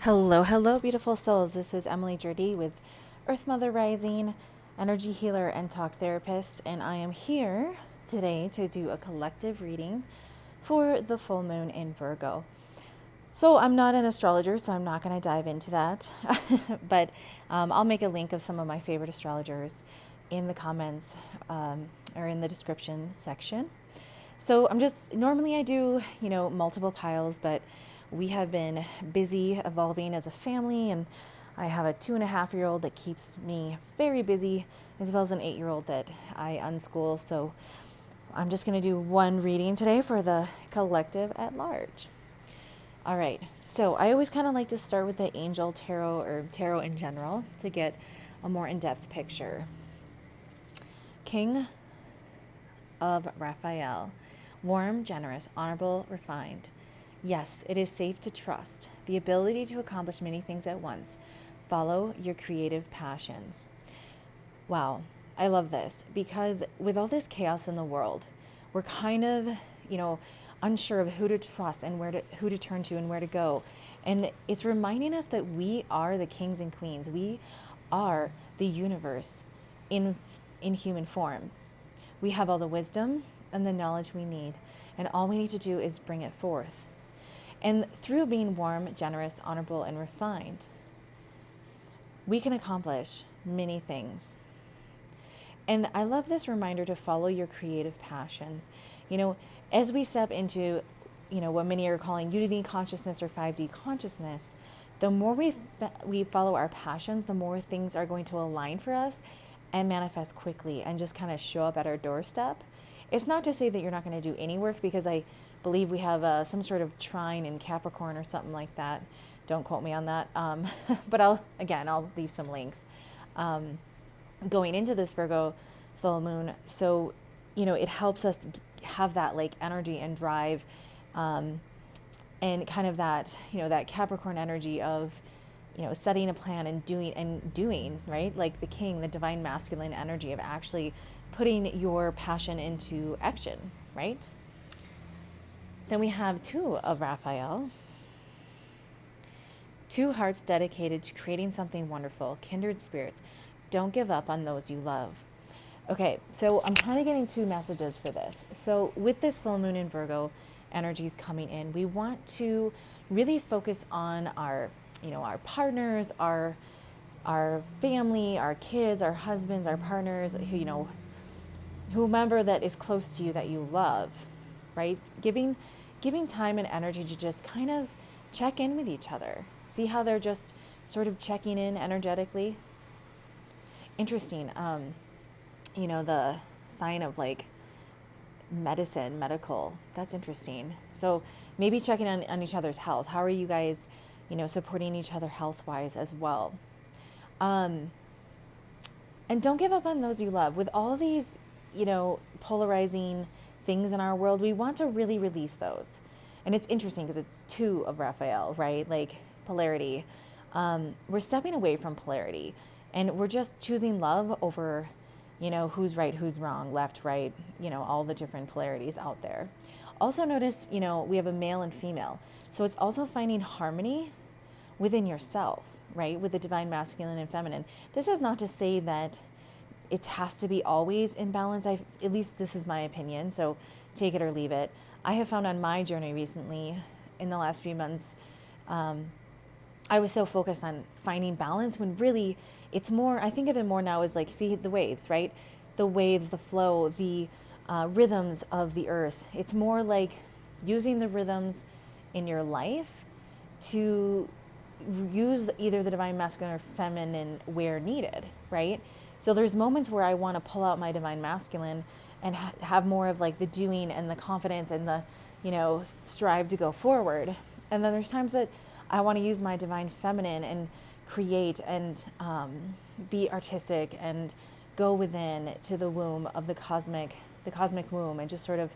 Hello, hello, beautiful souls. This is Emily Jurdy with Earth Mother Rising, energy healer and talk therapist, and I am here today to do a collective reading for the full moon in Virgo. So I'm not an astrologer, so I'm not going to dive into that, but I'll make a link of some of my favorite astrologers in the comments or in the description section. So normally I do, multiple piles, but we have been busy evolving as a family, and I have a 2.5-year-old that keeps me very busy, as well as an 8-year-old that I unschool. So I'm just going to do one reading today for the collective at large. All right. So I always kind of like to start with the angel tarot or tarot in general to get a more in-depth picture. King of Raphael. Warm, generous, honorable, refined. Yes, it is safe to trust. The ability to accomplish many things at once. Follow your creative passions. Wow, I love this because with all this chaos in the world, we're kind of, unsure of who to trust and who to turn to and where to go. And it's reminding us that we are the kings and queens. We are the universe in human form. We have all the wisdom and the knowledge we need, and all we need to do is bring it forth. And through being warm, generous, honorable, and refined, we can accomplish many things. And I love this reminder to follow your creative passions. As we step into, what many are calling unity consciousness or 5D consciousness, the more we follow our passions, the more things are going to align for us and manifest quickly and just kind of show up at our doorstep. It's not to say that you're not going to do any work, because I believe we have some sort of trine in Capricorn or something like that. Don't quote me on that. But I'll leave some links going into this Virgo full moon. So, it helps us have that like energy and drive and kind of that, that Capricorn energy of, setting a plan and doing, right? Like the king, the divine masculine energy of actually putting your passion into action, right? Then we have 2 of Raphael. 2 hearts dedicated to creating something wonderful, kindred spirits. Don't give up on those you love. Okay, so I'm kind of getting 2 messages for this. So with this full moon in Virgo energies coming in, we want to really focus on our partners, our family, our kids, our husbands, our partners, whomever that is close to you that you love, right? Giving time and energy to just kind of check in with each other. See how they're just sort of checking in energetically. Interesting. The sign of like medical. That's interesting. So maybe checking on each other's health. How are you guys, supporting each other health-wise as well? And don't give up on those you love. With all these, polarizing things in our world, we want to really release those. And it's interesting because it's 2 of Raphael, right? Like polarity. We're stepping away from polarity, and we're just choosing love over, who's right, who's wrong, left, right, all the different polarities out there. Also notice, we have a male and female. So it's also finding harmony within yourself, right? With the divine masculine and feminine. This is not to say that it has to be always in balance. At least this is my opinion, so take it or leave it. I have found on my journey recently, in the last few months, I was so focused on finding balance when really it's more, I think of it more now as like, see the waves, right? The waves, the flow, the rhythms of the earth. It's more like using the rhythms in your life to use either the divine masculine or feminine where needed, right? So there's moments where I want to pull out my divine masculine and have more of like the doing and the confidence and the, strive to go forward. And then there's times that I want to use my divine feminine and create and be artistic and go within to the womb of the cosmic womb, and just sort of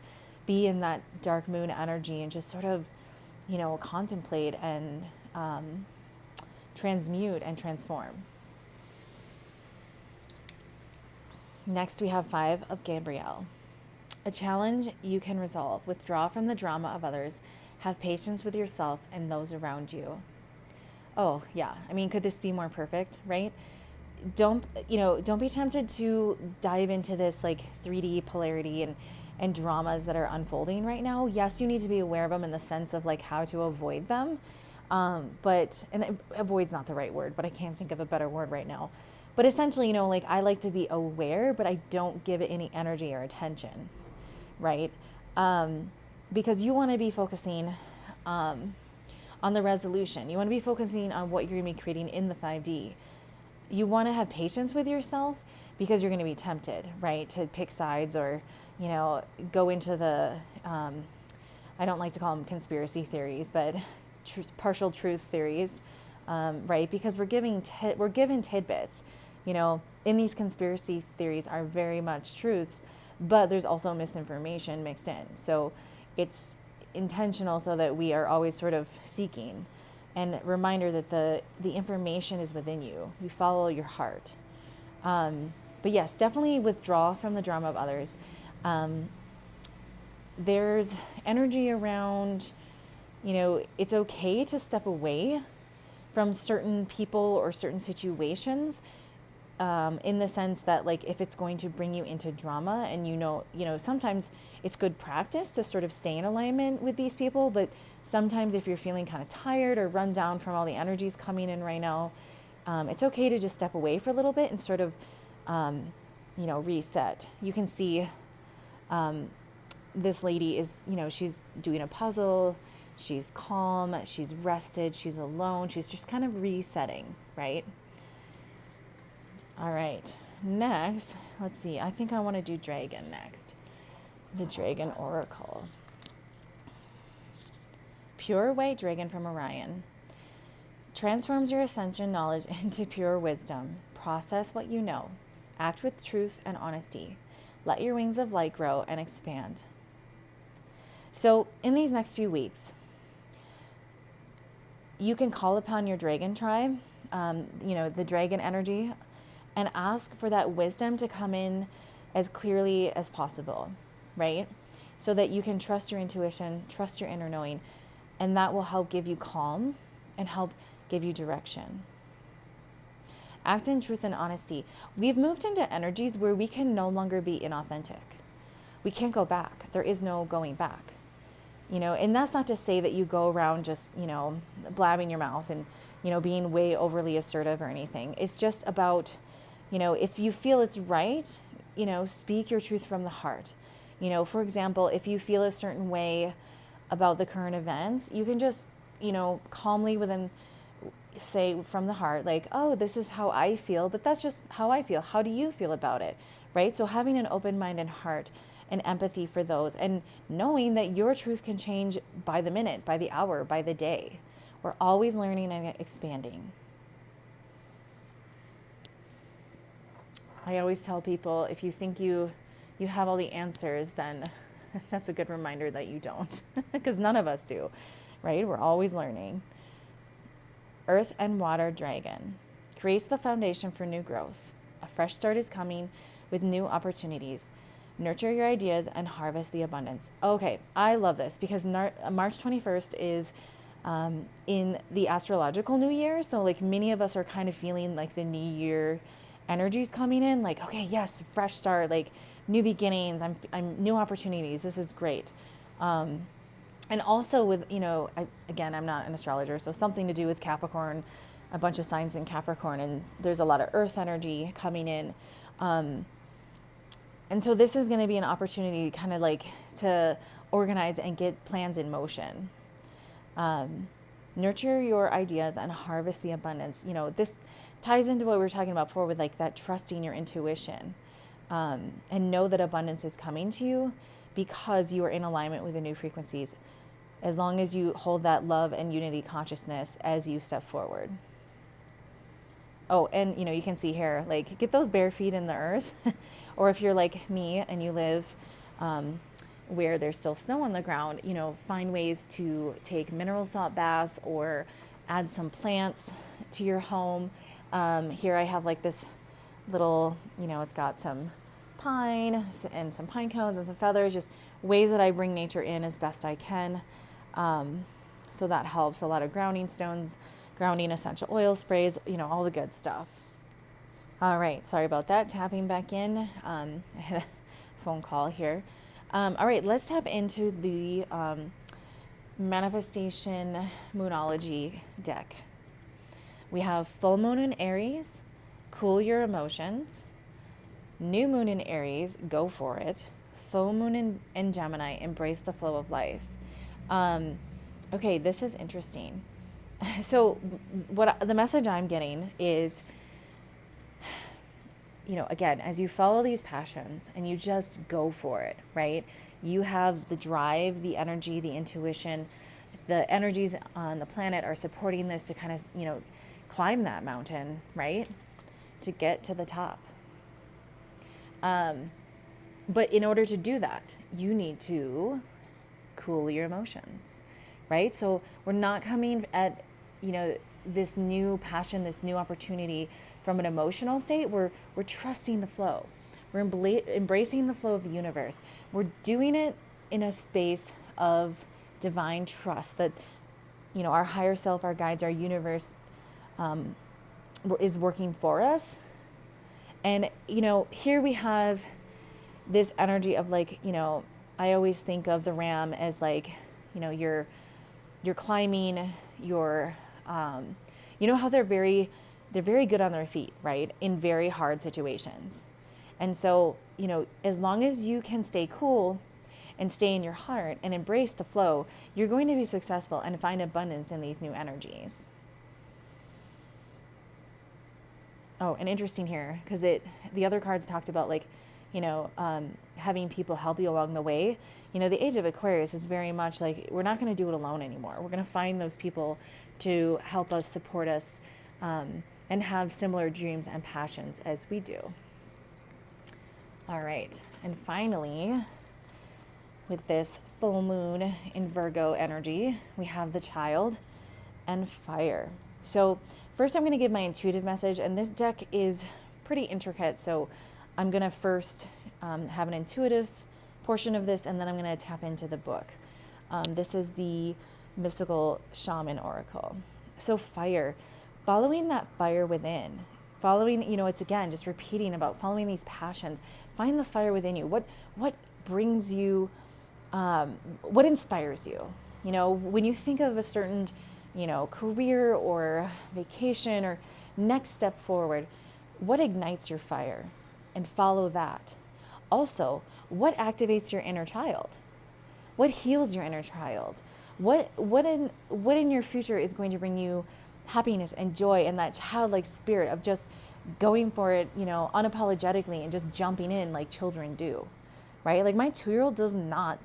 be in that dark moon energy and just sort of, contemplate and transmute and transform. Next, we have 5 of Gabriel. A challenge you can resolve. Withdraw from the drama of others. Have patience with yourself and those around you. Oh yeah, I mean, could this be more perfect, right? Don't be tempted to dive into this like 3D polarity and dramas that are unfolding right now. Yes, you need to be aware of them in the sense of like how to avoid them. But and avoid's not the right word, but I can't think of a better word right now. But essentially, like I like to be aware, but I don't give it any energy or attention, right? Because you want to be focusing on the resolution. You want to be focusing on what you're going to be creating in the 5D. You want to have patience with yourself because you're going to be tempted, right, to pick sides or, go into the, I don't like to call them conspiracy theories, but partial truth theories, right? Because we're given tidbits, in these conspiracy theories are very much truths, but there's also misinformation mixed in. So it's intentional so that we are always sort of seeking. And reminder that the information is within you. You follow your heart. But yes, definitely withdraw from the drama of others. There's energy around, it's okay to step away from certain people or certain situations, in the sense that like if it's going to bring you into drama and sometimes it's good practice to sort of stay in alignment with these people, but sometimes if you're feeling kind of tired or run down from all the energies coming in right now, it's okay to just step away for a little bit and sort of reset. You can see this lady is, she's doing a puzzle, she's calm, she's rested, she's alone, she's just kind of resetting, right? All right, next, let's see. I think I want to do Dragon next. The Dragon Oracle. Pure white dragon from Orion. Transforms your ascension knowledge into pure wisdom. Process what you know. Act with truth and honesty. Let your wings of light grow and expand. So in these next few weeks, you can call upon your dragon tribe, the dragon energy, and ask for that wisdom to come in as clearly as possible, right? So that you can trust your intuition, trust your inner knowing, and that will help give you calm and help give you direction. Act in truth and honesty. We've moved into energies where we can no longer be inauthentic. We can't go back. There is no going back. And that's not to say that you go around just, blabbing your mouth and, being way overly assertive or anything. It's just about, if you feel it's right, speak your truth from the heart. For example, if you feel a certain way about the current events, you can just, calmly say from the heart, like, oh, this is how I feel, but that's just how I feel. How do you feel about it? Right? So having an open mind and heart and empathy for those, and knowing that your truth can change by the minute, by the hour, by the day. We're always learning and expanding. I always tell people, if you think you have all the answers, then that's a good reminder that you don't, because none of us do, right? We're always learning. Earth and water dragon creates the foundation for new growth. A fresh start is coming with new opportunities. Nurture your ideas and harvest the abundance. Okay, I love this because March 21st is in the astrological new year. So like many of us are kind of feeling like the new year energies coming in, like, okay, yes, fresh start, like new beginnings, I'm new opportunities. This is great. And also with, I'm not an astrologer, so something to do with Capricorn, a bunch of signs in Capricorn, and there's a lot of earth energy coming in. And so this is going to be an opportunity kind of like to organize and get plans in motion. Nurture your ideas and harvest the abundance. This ties into what we were talking about before with like that trusting your intuition, and know that abundance is coming to you because you are in alignment with the new frequencies, as long as you hold that love and unity consciousness as you step forward. Oh, and you can see here, like, get those bare feet in the earth. Or if you're like me and you live where there's still snow on the ground, find ways to take mineral salt baths or add some plants to your home. Here I have like this little, it's got some pine and some pine cones and some feathers, just ways that I bring nature in as best I can. So that helps. A lot of grounding stones, grounding essential oil sprays, all the good stuff. All right, sorry about that. Tapping back in. I had a phone call here. All right, let's tap into the manifestation moonology deck. We have full moon in Aries, cool your emotions. New moon in Aries, go for it. Full moon in Gemini, embrace the flow of life. Okay, this is interesting. So what the message I'm getting is, again, as you follow these passions and you just go for it, right? You have the drive, the energy, the intuition. The energies on the planet are supporting this to kind of, climb that mountain, right? To get to the top. But in order to do that, you need to cool your emotions, right? So we're not coming at, this new passion, this new opportunity from an emotional state. We're trusting the flow. We're embracing the flow of the universe. We're doing it in a space of divine trust that, our higher self, our guides, our universe is working for us. And, here we have this energy of like, I always think of the ram as like, you're climbing, you're, how they're very good on their feet, right? In very hard situations. And so, as long as you can stay cool and stay in your heart and embrace the flow, you're going to be successful and find abundance in these new energies. Oh, and interesting here, because the other cards talked about like, having people help you along the way. The age of Aquarius is very much like, we're not going to do it alone anymore. We're going to find those people to help us, support us, and have similar dreams and passions as we do. All right. And finally, with this full moon in Virgo energy, we have the child and fire. So first I'm going to give my intuitive message, and this deck is pretty intricate. So I'm going to first have an intuitive portion of this, and then I'm going to tap into the book. This is the Mystical Shaman Oracle. So fire, following that fire within, following, it's again, just repeating about following these passions. Find the fire within you. What brings you, what inspires you? When you think of a certain, career or vacation or next step forward, what ignites your fire? And follow that. Also, what activates your inner child? What heals your inner child? What in your future is going to bring you happiness and joy and that childlike spirit of just going for it, unapologetically and just jumping in like children do, right? Like my 2-year-old does not,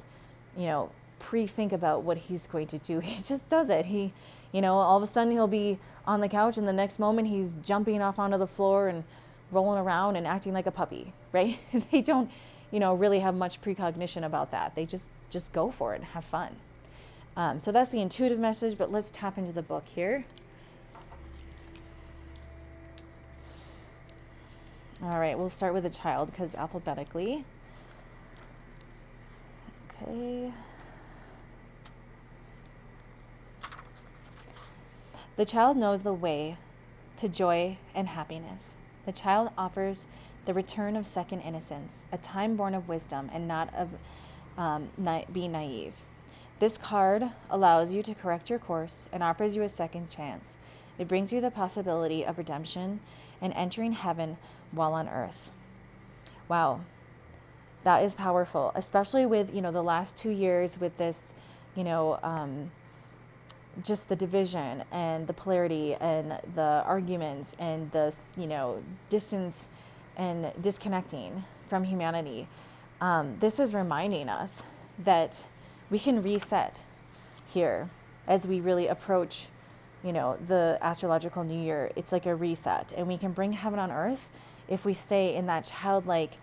pre-think about what he's going to do. He just does it. He, all of a sudden he'll be on the couch and the next moment he's jumping off onto the floor and rolling around and acting like a puppy, right? They don't, really have much precognition about that. They just go for it and have fun. So that's the intuitive message, but let's tap into the book here. All right, we'll start with the child because alphabetically. Okay. The child knows the way to joy and happiness. The child offers the return of second innocence, a time born of wisdom and not of being naive. This card allows you to correct your course and offers you a second chance. It brings you the possibility of redemption and entering heaven while on earth. Wow, that is powerful, especially with, the last 2 years with this, just the division and the polarity and the arguments and the, distance and disconnecting from humanity. This is reminding us that we can reset here as we really approach, the astrological new year. It's like a reset, and we can bring heaven on earth if we stay in that childlike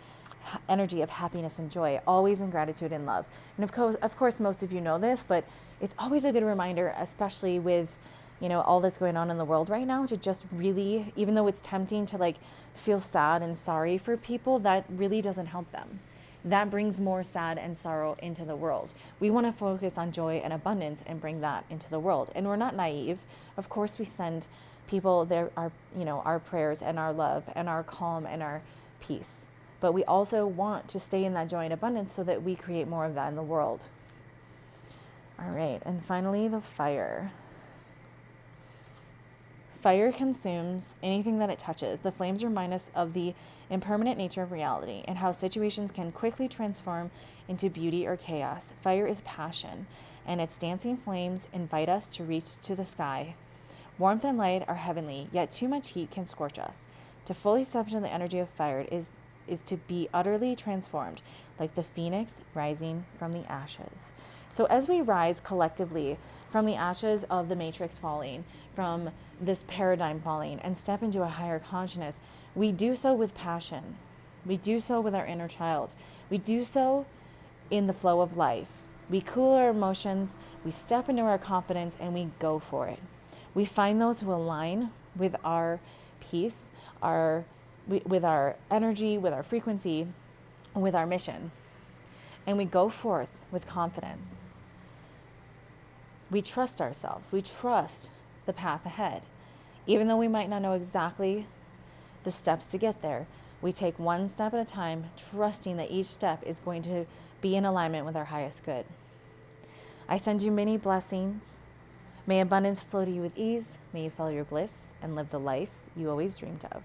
energy of happiness and joy, always in gratitude and love. And of course, most of you know this, but it's always a good reminder, especially with, all that's going on in the world right now, to just really, even though it's tempting to like feel sad and sorry for people, that really doesn't help them. that brings more sad and sorrow into the world. We want to focus on joy and abundance and bring that into the world. And we're not naive. Of course, we send people our prayers and our love and our calm and our peace. But we also want to stay in that joy and abundance so that we create more of that in the world. All right, and finally, the fire. Fire consumes anything that it touches. The flames remind us of the impermanent nature of reality and how situations can quickly transform into beauty or chaos. Fire is passion, and its dancing flames invite us to reach to the sky. Warmth and light are heavenly, yet too much heat can scorch us. To fully step into the energy of fire is to be utterly transformed, like the phoenix rising from the ashes. So as we rise collectively from the ashes of the matrix falling, from this paradigm falling, and step into a higher consciousness, we do so with passion. We do so with our inner child. We do so in the flow of life. We cool our emotions, we step into our confidence, and we go for it. We find those who align with our peace, with our energy, with our frequency, with our mission. And we go forth with confidence. We trust ourselves. We trust the path ahead. Even though we might not know exactly the steps to get there, we take one step at a time, trusting that each step is going to be in alignment with our highest good. I send you many blessings. May abundance flow to you with ease. May you follow your bliss and live the life you always dreamed of.